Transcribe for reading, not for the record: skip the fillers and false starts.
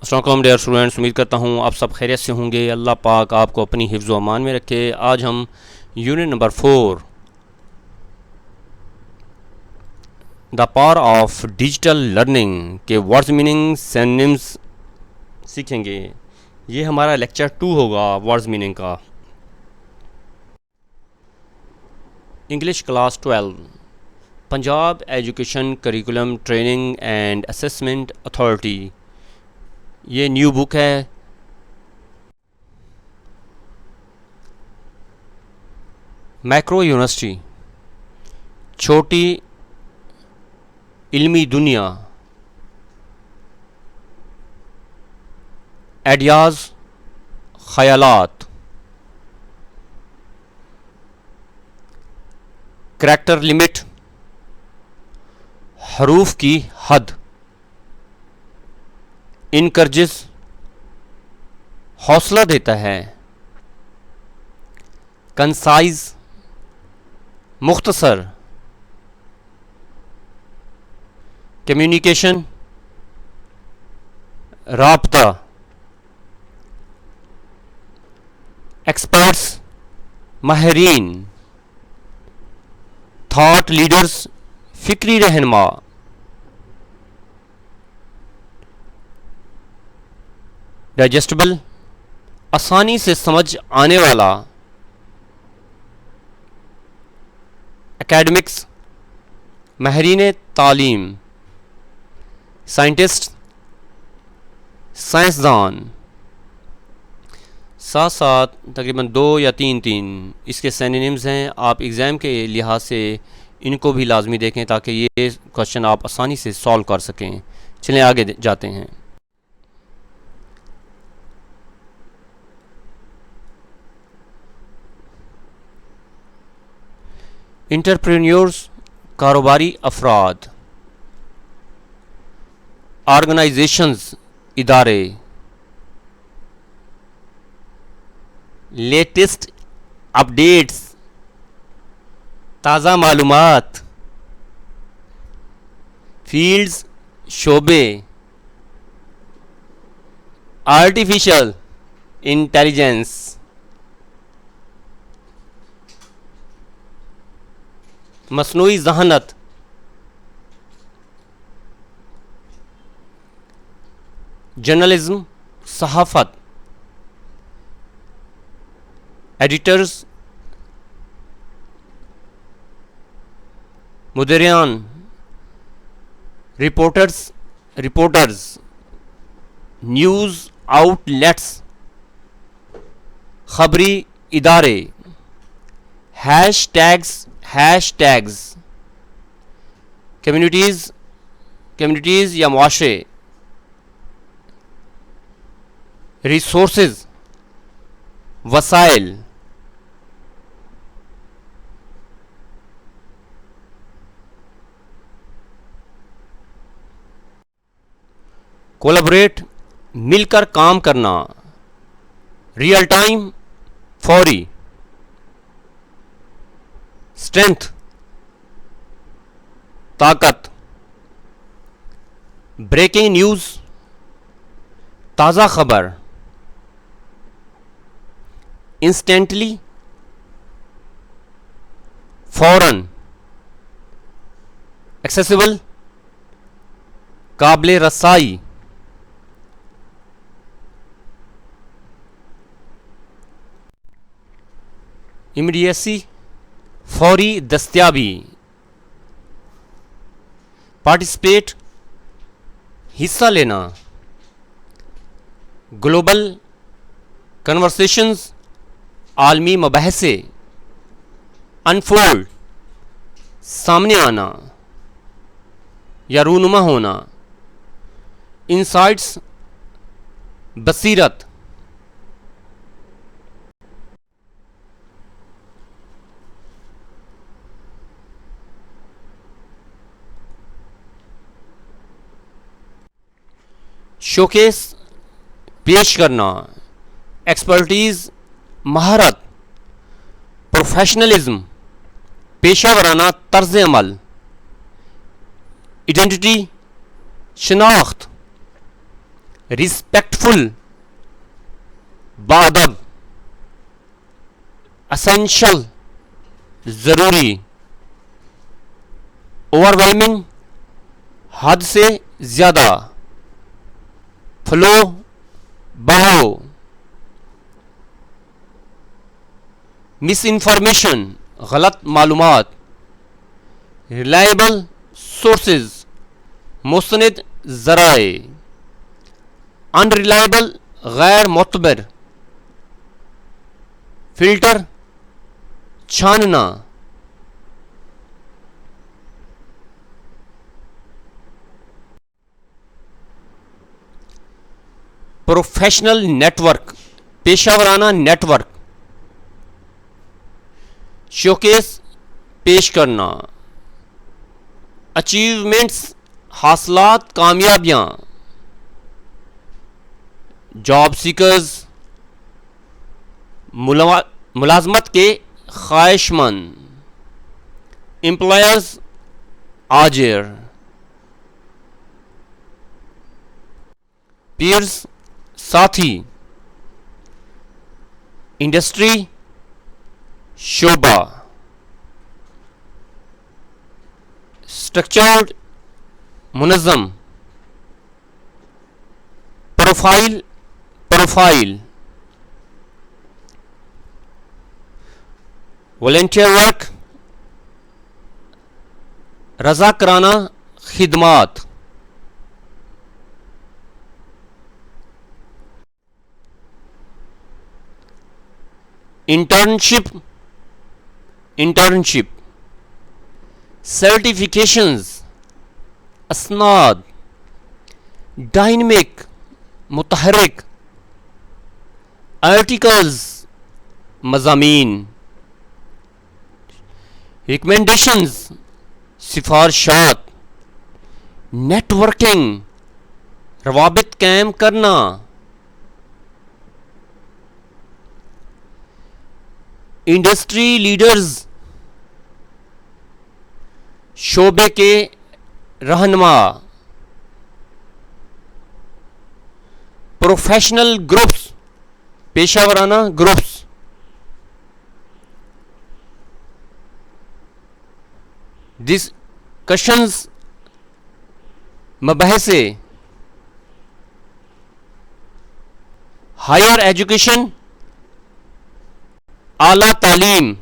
السلام علیکم dear students, امید کرتا ہوں آپ سب خیریت سے ہوں گے۔ اللہ پاک آپ کو اپنی حفظ و امان میں رکھے۔ آج ہم unit number 4 the power of digital learning کے ورڈز میننگ سینونیمز سیکھیں گے۔ یہ ہمارا لیکچر 2 ہوگا ورڈز میننگ کا۔ English class 12 Punjab education curriculum training and assessment authority, یہ نیو بک ہے۔ میکرو یونیورسٹی، چھوٹی علمی دنیا، آئیڈیاز خیالات، کریکٹر لمٹ حروف کی حد، انکرجز حوصلہ دیتا ہے، کنسائز مختصر، کمیونیکیشن رابطہ، ایکسپرٹس ماہرین، تھاٹ لیڈرز فکری رہنما، ڈائجسٹیبل آسانی سے سمجھ آنے والا، اکیڈمکس ماہرین تعلیم، سائنٹسٹ سائنسدان، ساتھ ساتھ تقریباً 2 یا 3 اس کے سینونیمز ہیں۔ آپ ایگزام کے لحاظ سے ان کو بھی لازمی دیکھیں تاکہ یہ کوشچن آپ آسانی سے سولو کر سکیں۔ چلیں آگے جاتے ہیں۔ انٹرپرینیورز کاروباری افراد، آرگنائزیشنز ادارے، لیٹسٹ اپڈیٹس تازہ معلومات، فیلڈز شعبے، آرٹیفیشل انٹیلیجنس، مصنوعی ذہانت، جرنلزم صحافت، ایڈیٹرز مدیران، رپورٹرز، نیوز آؤٹ لیٹس خبری ادارے، ہیش ٹیگز کمیونٹیز یا معاشرے، ریسورسز وسائل، کولیبریٹ مل کر کام کرنا، ریئل ٹائم فوری، اسٹرینتھ طاقت، بریکنگ نیوز تازہ خبر، انسٹنٹلی فوراً، ایکسیسیبل قابل رسائی، امیڈیسی فوری دستیابی، پارٹیسپیٹ حصہ لینا، گلوبل کنورسیشنز عالمی مباحثے، انفولڈ سامنے آنا یا رونما ہونا، انسائٹس بصیرت، شوکیس پیش کرنا، ایکسپرٹیز مہارت، پروفیشنلزم پیشہ ورانہ طرز عمل، آئیڈینٹی شناخت، رسپیکٹفل، بادب، اسینشل، ضروری، اوور ویلمنگ، حد سے زیادہ، فلو، بہو، مس انفارمیشن، غلط معلومات، ریلائبل سورسز، مستند ذرائع، ان ریلائبل، غیر معتبر، فلٹر، چھاننا، پروفیشنل نیٹ ورک، پیشہ ورانہ نیٹ ورک، شوکیس، پیش کرنا، اچیومنٹس، حاصلات، کامیابیاں، جاب سیکرز، ملازمت کے خواہش مند، امپلائرز، آجر، پیئرز، ساتھی، انڈسٹری، شعبہ، اسٹرکچرڈ، منظم، پروفائل، والنٹیئر ورک، رضاکارانہ خدمات، انٹرنشپ، سرٹیفکیشنز، اسناد، ڈائنمک، متحرک، آرٹیکلز، مضامین، ریکمنڈیشنز، سفارشات، نیٹ ورکنگ، روابط قائم کرنا، انڈسٹری لیڈرز، شعبے کے رہنما، پروفیشنل گروپس، پیشہ ورانہ گروپس، ڈسکشنز، مباحثے، ہائر ایجوکیشن، اعلی تعلیم،